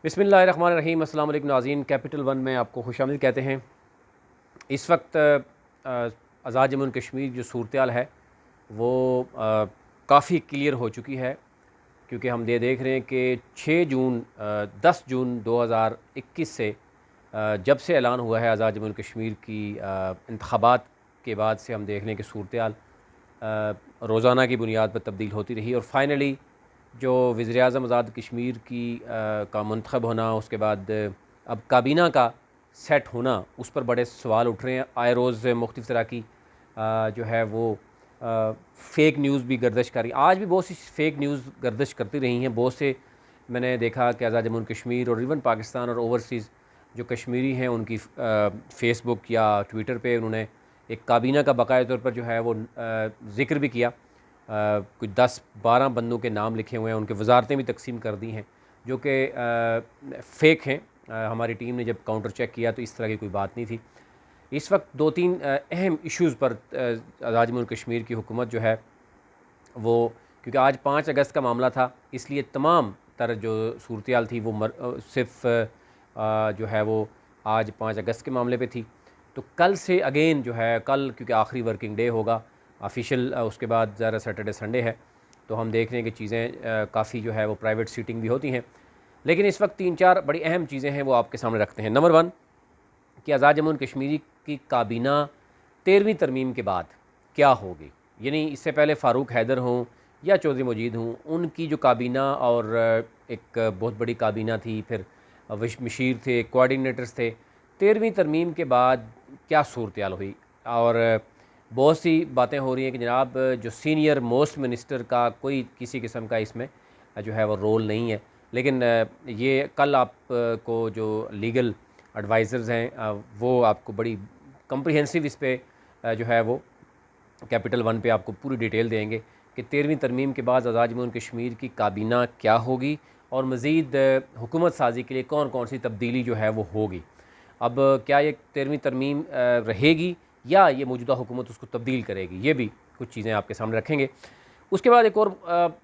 बिस्मिल्लाहिर्रहमानिर्रहीम। अस्सलाम वालेकुम नाज़रीन, कैपिटल वन में आपको खुशामदीद कहते हैं। इस वक्त आज़ाद जम्मू एंड कश्मीर जो सूरत हाल है वो काफ़ी क्लियर हो चुकी है, क्योंकि हम ये देख रहे हैं कि 6 जून 10 जून 2021 से जब से ऐलान हुआ है आज़ाद जम्मू एंड कश्मीर की इंतखाबात के बाद से हम देख रहे हैं कि सूरत हाल रोज़ाना की बुनियाद पर तब्दील होती रही और फाइनली जो वज़ीर-ए-आज़म आज़ाद कश्मीर की का मुंतखब होना, उसके बाद अब काबीना का सेट होना, उस पर बड़े सवाल उठ रहे हैं। आए रोज़ मुख्तलिफ़ तरह की जो है वो फ़ेक न्यूज़ भी गर्दिश कर रही। आज भी बहुत सी फ़ेक न्यूज़ गर्दिश करती रही हैं। बहुत से मैंने देखा कि आज़ाद जम्मू एंड कश्मीर और इवन पाकिस्तान और ओवरसीज़ जो कश्मीरी हैं उनकी फ़ेसबुक या ट्विटर पे उन्होंने एक काबीना का बाकायदा तौर पर जो है वो ज़िक्र भी किया। कुछ 10-12 बंदों के नाम लिखे हुए हैं, उनके वजारतें भी तकसीम कर दी हैं जो कि फ़ेक हैं। हमारी टीम ने जब काउंटर चेक किया तो इस तरह की कोई बात नहीं थी। इस वक्त 2-3 अहम इश्यूज़ पर आज़ाद जम्मू कश्मीर की हुकूमत जो है वो, क्योंकि आज 5 अगस्त का मामला था, इसलिए तमाम तर जो सूरत हाल थी वो सिर्फ़ जो है वो आज 5 अगस्त के मामले पे थी। तो कल से अगेन जो है, कल क्योंकि आखिरी वर्किंग डे होगा ऑफिशियल, उसके बाद ज़रा सैटरडे संडे है, तो हम देख रहे हैं कि चीज़ें काफ़ी जो है वो प्राइवेट सीटिंग भी होती हैं। लेकिन इस वक्त 3-4 बड़ी अहम चीज़ें हैं वो आपके सामने रखते हैं। नंबर 1 कि आज़ाद जम्मू एंड कश्मीर की काबीना 13वीं तरमीम के बाद क्या होगी, यानी इससे पहले फ़ारूक हैदर हों या चौधरी मजीद हों, उनकी जो काबीना और एक बहुत बड़ी काबीना थी, फिर मशीर थे, कोऑर्डिनेटर्स थे। 13वीं तरमीम के बाद क्या सूरत हाल हुई, और बहुत सी बातें हो रही हैं कि जनाब जो सीनियर मोस्ट मिनिस्टर का कोई किसी किस्म का इसमें जो है वो रोल नहीं है। लेकिन ये कल आप को जो लीगल एडवाइज़र्स हैं वो आपको बड़ी कम्प्रिहेंसिव इस पे जो है वो कैपिटल वन पे आपको पूरी डिटेल देंगे कि 13वीं तरमीम के बाद आज़ाद जम्मू एंड कश्मीर की काबीना क्या होगी और मज़ीद हुकूमत साजी के लिए कौन कौन सी तब्दीली जो है वो होगी। अब क्या ये 13वीं तरमीम रहेगी या ये मौजूदा हुकूमत उसको तब्दील करेगी, ये भी कुछ चीज़ें आपके सामने रखेंगे। उसके बाद एक और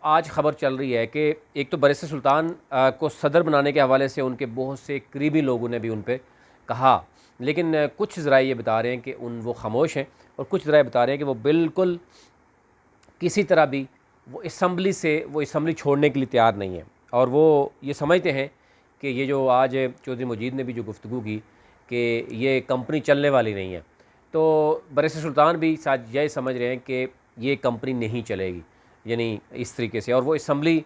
आज ख़बर चल रही है कि एक तो बैरिस्टर सुल्तान को सदर बनाने के हवाले से उनके बहुत से करीबी लोगों ने भी उन पर कहा, लेकिन कुछ ज़राए ये बता रहे हैं कि वो खामोश हैं और कुछ ज़राए बता रहे हैं कि वो बिल्कुल किसी तरह भी वो असम्बली छोड़ने के लिए तैयार नहीं है, और वो ये समझते हैं कि ये जो आज चौधरी मजीद ने भी जो गुफ्तगू की कि ये कंपनी चलने वाली नहीं है, तो बैरिस्टर सुल्तान भी शायद यही समझ रहे हैं कि ये कंपनी नहीं चलेगी, यानी इस तरीके से। और वो असम्बली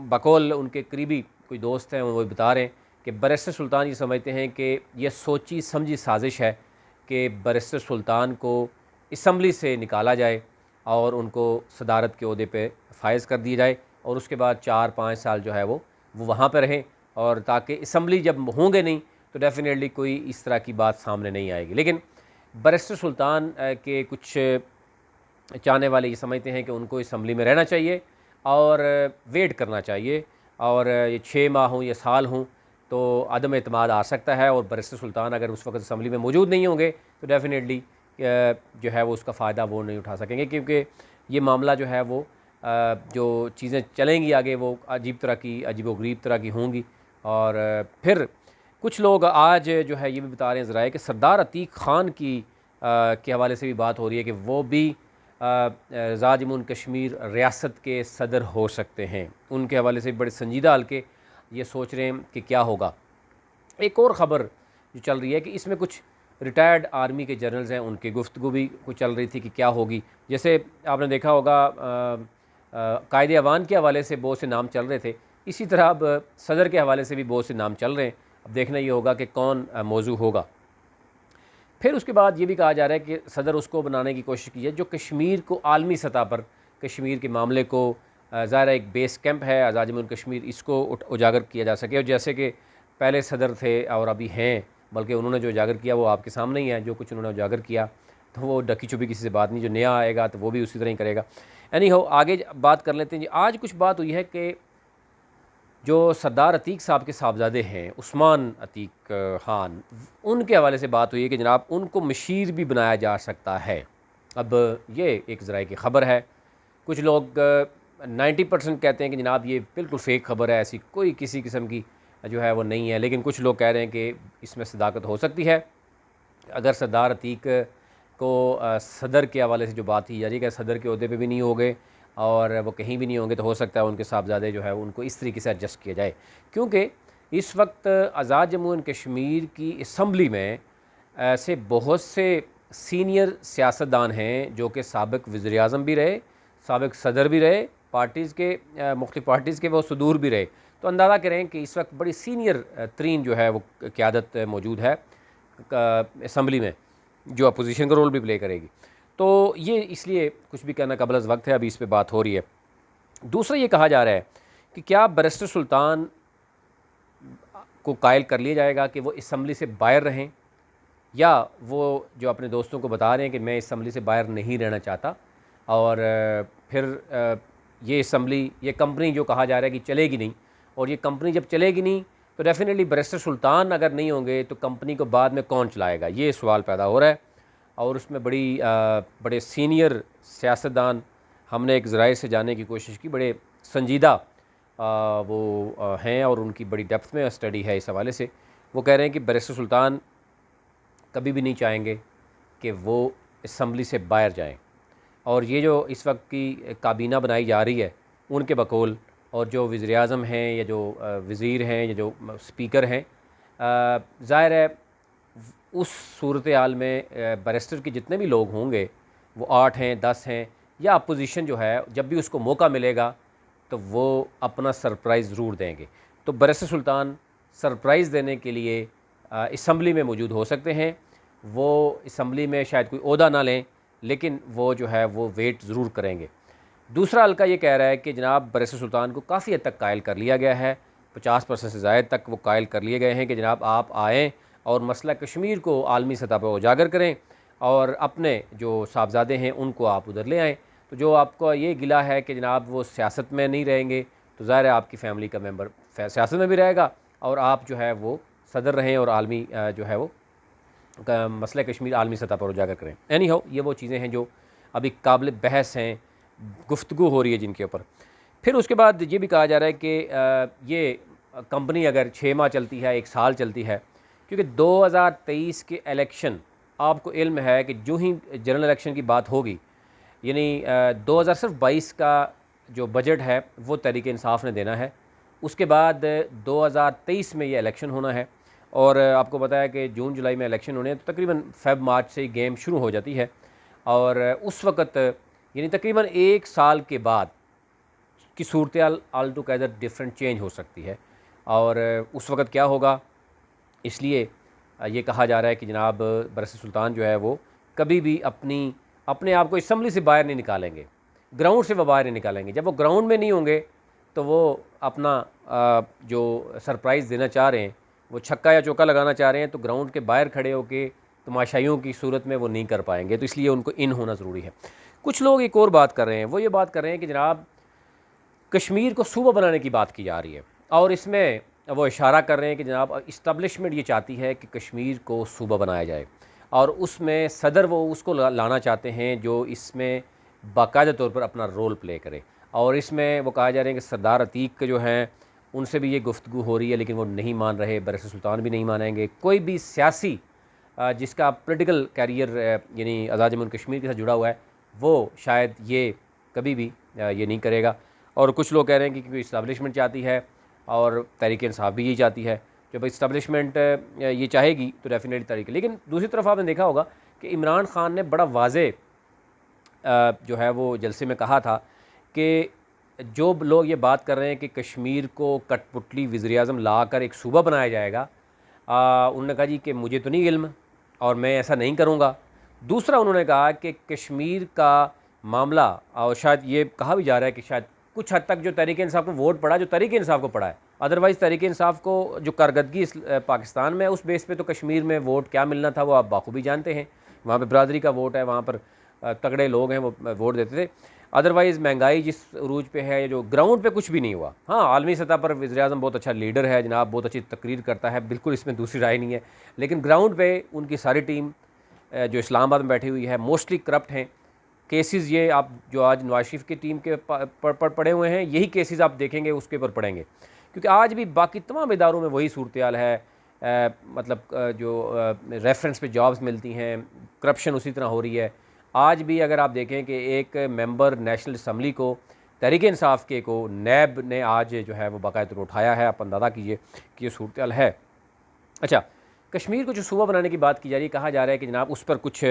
बकौल उनके करीबी कोई दोस्त हैं वो बता रहे हैं कि बैरिस्टर सुल्तान ये समझते हैं कि यह सोची समझी साजिश है कि बैरिस्टर सुल्तान को असम्बली से निकाला जाए और उनको सदारत के ओहदे पे फायज़ कर दिया जाए, और उसके बाद 4-5 साल जो है वो वहाँ पर रहें, और ताकि असम्बली जब होंगे नहीं तो डेफिनेटली कोई इस तरह की बात सामने नहीं आएगी। लेकिन बैरिस्टर सुल्तान के कुछ चाहने वाले ये समझते हैं कि उनको असम्बली में रहना चाहिए और वेट करना चाहिए, और ये 6 माह हों या साल हों तो अदम एतमाद आ सकता है, और बैरिस्टर सुल्तान अगर उस वक्त असम्बली में मौजूद नहीं होंगे तो डेफिनेटली जो है वो उसका फ़ायदा वो नहीं उठा सकेंगे, क्योंकि ये मामला जो है वो जो चीज़ें चलेंगी आगे वो अजीबो-गरीब तरह की होंगी। और फिर कुछ लोग आज जो है ये भी बता रहे हैं ज़राए कि सरदार अतीक ख़ान की के हवाले से भी बात हो रही है कि वो भी आज़ाद जम्मू एंड कश्मीर रियासत के सदर हो सकते हैं। उनके हवाले से बड़े संजीदा हल्के ये सोच रहे हैं कि क्या होगा। एक और ख़बर जो चल रही है कि इसमें कुछ रिटायर्ड आर्मी के जनरल्स हैं, उनकी गुफ्तगू भी कुछ चल रही थी कि क्या होगी। जैसे आपने देखा होगा कायदे अवान के हवाले से बहुत से नाम चल रहे थे, इसी तरह अब सदर के हवाले से भी बहुत से नाम चल रहे हैं। अब देखना ये होगा कि कौन मौजू होगा। फिर उसके बाद ये भी कहा जा रहा है कि सदर उसको बनाने की कोशिश की है जो कश्मीर को आलमी सतह पर कश्मीर के मामले को ज़ाहिर एक बेस कैंप है आज़ाद जम्मू कश्मीर, इसको उजागर किया जा सके। और जैसे कि पहले सदर थे और अभी हैं, बल्कि उन्होंने जो उजागर किया वो आपके सामने ही है, जो कुछ उन्होंने उजागर किया तो वो ढकी छुपी किसी से बात नहीं, जो नया आएगा तो वो भी उसी तरह ही करेगा। एनी हो, आगे बात कर लेते हैं जी। आज कुछ बात हुई है कि जो सरदार अतीक साहब के साहबजादे हैं उस्मान अतीक ख़ान, उनके हवाले से बात हुई है कि जनाब उनको मशीर भी बनाया जा सकता है। अब ये एक ज़राए की ख़बर है। कुछ लोग 90% कहते हैं कि जनाब ये बिल्कुल फ़ेक ख़बर है, ऐसी कोई किसी किस्म की जो है वो नहीं है। लेकिन कुछ लोग कह रहे हैं कि इसमें सदाकत हो सकती है। अगर सरदार अतीक को सदर के हवाले से जो बात की जा रही है कि सदर के अहदे पे भी नहीं होंगे और वो कहीं भी नहीं होंगे, तो हो सकता है उनके साहबजादे जो है उनको इस तरीके से एडजस्ट किया जाए, क्योंकि इस वक्त आज़ाद जम्मू एंड कश्मीर की असम्बली में ऐसे बहुत से सीनियर सियासतदान हैं जो कि साबिक़ वज़ीर-ए-आज़म भी रहे, साबिक़ सदर भी रहे, पार्टीज़ के मुख्तलिफ़ पार्टीज़ के वो सदूर भी रहे। तो अंदाज़ा करें कि इस वक्त बड़ी सीनियर तरीन जो है वो क़यादत मौजूद है असम्बली में, जो अपोजिशन का रोल भी प्ले करेगी। तो ये इसलिए कुछ भी कहना कबल अज़ वक्त है, अभी इस पर बात हो रही है। दूसरा ये कहा जा रहा है कि क्या बैरिस्टर सुल्तान को कायल कर लिया जाएगा कि वो असम्बली से बाहर रहें, या वो जो अपने दोस्तों को बता रहे हैं कि मैं असम्बली से बाहर नहीं रहना चाहता, और फिर ये असम्बली, ये कंपनी जो कहा जा रहा है कि चलेगी नहीं, और ये कंपनी जब चलेगी नहीं तो डेफिनेटली बैरिस्टर सुल्तान अगर नहीं होंगे तो कंपनी को बाद में कौन चलाएगा, ये सवाल पैदा हो रहा है। और उसमें बड़े सीनियर सियासतदान, हमने एक ज़राए से जानने की कोशिश की, बड़े संजीदा वो हैं और उनकी बड़ी डेप्थ में स्टडी है इस हवाले से। वो कह रहे हैं कि बैरिस्टर सुल्तान कभी भी नहीं चाहेंगे कि वो असम्बली से बाहर जाएं, और ये जो इस वक्त की काबीना बनाई जा रही है उनके बकौल, और जो वज़ीर-ए-आज़म हैं या जो वज़ीर हैं या जो स्पीकर हैं, ज़ाहिर है उस सूरत हाल में बैरिस्टर के जितने भी लोग होंगे वो 8 हैं, 10 हैं, या अपोजिशन जो है जब भी उसको मौका मिलेगा तो वो अपना सरप्राइज़ ज़रूर देंगे। तो बैरिस्टर सुल्तान सरप्राइज़ देने के लिए असम्बली में मौजूद हो सकते हैं। वो असम्बली में शायद कोई ओहदा ना लें, लेकिन वो जो है वो वेट ज़रूर करेंगे। दूसरा हल्का ये कह रहा है कि जनाब बैरिस्टर सुल्तान को काफ़ी हद तक कायल कर लिया गया है, 50% से ज़ायद तक वो कायल कर लिए गए हैं कि जनाब आप आएँ और मसला कश्मीर को आलमी सतह पर उजागर करें, और अपने जो साहबजादे हैं उनको आप उधर ले आएँ। तो जो आपको ये गिला है कि जनाब वो सियासत में नहीं रहेंगे, तो ज़ाहिर है आपकी फ़ैमिली का मेंबर सियासत में भी रहेगा, और आप जो है वो सदर रहें और आलमी जो है वो मसला कश्मीर आलमी सतह पर उजागर करें। एनी हाउ, ये वो चीज़ें हैं जो अभी काबिल बहस हैं, गुफ्तगू हो रही है जिनके ऊपर। फिर उसके बाद ये भी कहा जा रहा है कि ये कंपनी अगर 6 माह चलती है, 1 साल चलती है, क्योंकि 2023 के इलेक्शन, आपको इल्म है कि जो ही जनरल इलेक्शन की बात होगी, यानी 2022 का जो बजट है वो तहरीक इंसाफ ने देना है, उसके बाद 2023 में ये इलेक्शन होना है, और आपको पता है कि जून जुलाई में इलेक्शन होने हैं, तो तकरीबन फेब मार्च से ही गेम शुरू हो जाती है, और उस वक़्त यानी तकरीबन 1 साल के बाद की सूरत आल टुगेदर डिफरेंट चेंज हो सकती है। और उस वक़्त क्या होगा, इसलिए ये कहा जा रहा है कि जनाब बैरिस्टर सुल्तान जो है वो कभी भी अपने आप को असम्बली से बाहर नहीं निकालेंगे, ग्राउंड से वो बाहर नहीं निकालेंगे। जब वो ग्राउंड में नहीं होंगे तो वो अपना जो सरप्राइज़ देना चाह रहे हैं, वो छक्का या चौका लगाना चाह रहे हैं, तो ग्राउंड के बाहर खड़े होकर तमाशाइयों की सूरत में वो नहीं कर पाएंगे, तो इसलिए उनको इन होना ज़रूरी है। कुछ लोग एक और बात कर रहे हैं, वो ये बात कर रहे हैं कि जनाब कश्मीर को सूबा बनाने की बात की जा रही है, और इसमें वो इशारा कर रहे हैं कि जनाब इस्टब्लिशमेंट ये चाहती है कि कश्मीर को सूबा बनाया जाए, और उसमें सदर वो उसको लाना चाहते हैं जो इसमें बाकायदा तौर पर अपना रोल प्ले करे। और इसमें वो कहा जा रहा है कि सरदार अतीक के जो हैं उनसे भी ये गुफ्तगू हो रही है, लेकिन वो नहीं मान रहे, बैरिस्टर सुल्तान भी नहीं मानेंगे। कोई भी सियासी जिसका पॉलिटिकल कैरियर यानी आज़ाद जम्मू कश्मीर के साथ जुड़ा हुआ है, वो शायद ये कभी भी ये नहीं करेगा। और कुछ लोग कह रहे हैं कि क्योंकि इस्टब्लिशमेंट चाहती है और तहरीक इंसाफ भी यही चाहती है, जब इस्टब्लिशमेंट ये चाहेगी तो डेफिनेटली तहरीक। लेकिन दूसरी तरफ आपने देखा होगा कि इमरान ख़ान ने बड़ा वाज़े जो है वो जलसे में कहा था कि जो लोग ये बात कर रहे हैं कि कश्मीर को कठपुतली वज़ीर-ए-आज़म ला कर एक सूबा बनाया जाएगा, उन्होंने कहा जी कि मुझे तो नहीं इल्म और मैं ऐसा नहीं करूँगा। दूसरा उन्होंने कहा कि कश्मीर का मामला, और शायद ये कहा भी जा रहा है कि शायद कुछ हद तक जो तहरीक इंसाफ को वोट पड़ा, जो तहरीक इंसाफ को पड़ा है, अदरवाइज़ तहरीक इंसाफ को जो कारकर्दगी पाकिस्तान में, उस बेस पे तो कश्मीर में वोट क्या मिलना था वो आप बाखूबी जानते हैं। वहाँ पे बरादरी का वोट है, वहाँ पर तगड़े लोग हैं वो वोट देते थे। अदरवाइज़ महंगाई जिस अरूज पे है, जो ग्राउंड पे कुछ भी नहीं हुआ। हाँ, आलमी सतह पर वज़ीर-ए-आज़म बहुत अच्छा लीडर है जनाब, बहुत अच्छी तकरीर करता है, बिल्कुल इसमें दूसरी राय नहीं है, लेकिन ग्राउंड पे उनकी सारी टीम जो इस्लामाबाद में बैठी हुई है मोस्टली करप्ट हैं। केसेस ये आप जो आज नवाज शरीफ की टीम के पर पड़े हुए हैं, यही केसेस आप देखेंगे उसके ऊपर पड़ेंगे, क्योंकि आज भी बाकी तमाम इदारों में वही सूरत हाल है। मतलब जो रेफरेंस पे जॉब्स मिलती हैं, करप्शन उसी तरह हो रही है। आज भी अगर आप देखें कि एक मेंबर नेशनल असम्बली को तहरीक इंसाफ के को नैब ने आज जो है वो बाकायदा उठाया है। आप अंदाज़ा कीजिए कि ये सूरत हाल है। अच्छा, कश्मीर को जो सूबा बनाने की बात की जा रही है, कहा जा रहा है कि जनाब उस पर कुछ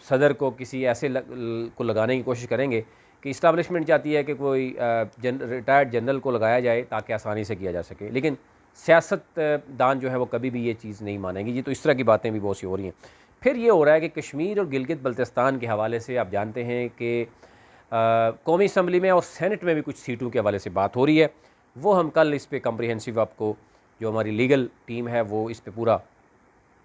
सदर को किसी ऐसे को लगाने की कोशिश करेंगे कि इस्टाब्लिशमेंट चाहती है कि कोई रिटायर्ड जनरल को लगाया जाए ताकि आसानी से किया जा सके, लेकिन सियासतदान जो है वो कभी भी ये चीज़ नहीं मानेंगी जी। तो इस तरह की बातें भी बहुत सी हो रही हैं। फिर ये हो रहा है कि कश्मीर और गिलगित बल्तिस्तान के हवाले से आप जानते हैं कि कौमी असम्बली में और सेनेट में भी कुछ सीटों के हवाले से बात हो रही है। वो हम कल इस पर कम्प्रीहेंसिव आपको, जो हमारी लीगल टीम है वो इस पे पूरा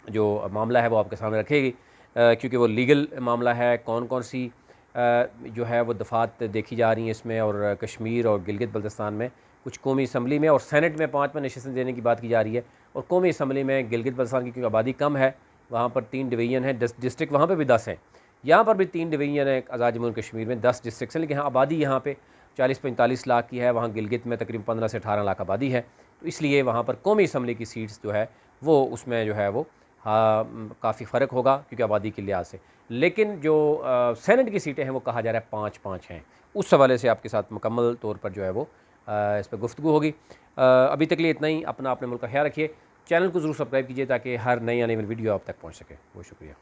जो मामला है वो आपके सामने रखेगी, क्योंकि वो लीगल मामला है। कौन कौन सी जो है वो दफ़ात देखी जा रही हैं इसमें, और कश्मीर और गिलगित बल्तिस्तान में कुछ कौमी असम्बली में और सेनेट में 5 नशिस्तें देने की बात की जा रही है। और कौमी असम्बली में गिलगित बल्तिस्तान की क्योंकि आबादी कम है, वहाँ पर 3 डिवीज़न है, 10 डिस्ट्रिक्ट, वहाँ पर भी 10 हैं, यहाँ पर भी 3 डिवीज़न है। आज़ाद जम्मू कश्मीर में 10 डिस्ट्रिक्ट हैं, लेकिन हाँ आबादी यहाँ पे 40-45 लाख की है, वहाँ गिलगित में तकरीबन 15 से 18 लाख आबादी है। तो इसलिए वहाँ पर कौमी असम्बली की सीट्स जो है वो उसमें जो है वो काफ़ी फ़र्क होगा क्योंकि आबादी के लिहाज से। लेकिन जो सेनेट की सीटें हैं वो कहा जा रहा है 5-5 हैं। उस हवाले से आपके साथ मुकम्मल तौर पर जो है वो इस पर गुफ्तगू होगी। अभी तक लिए इतना ही। अपने मुल्क का ख्याल रखिए। चैनल को ज़रूर सब्सक्राइब कीजिए ताकि हर नई आने वाली वीडियो आप तक पहुँच सके। बहुत शुक्रिया।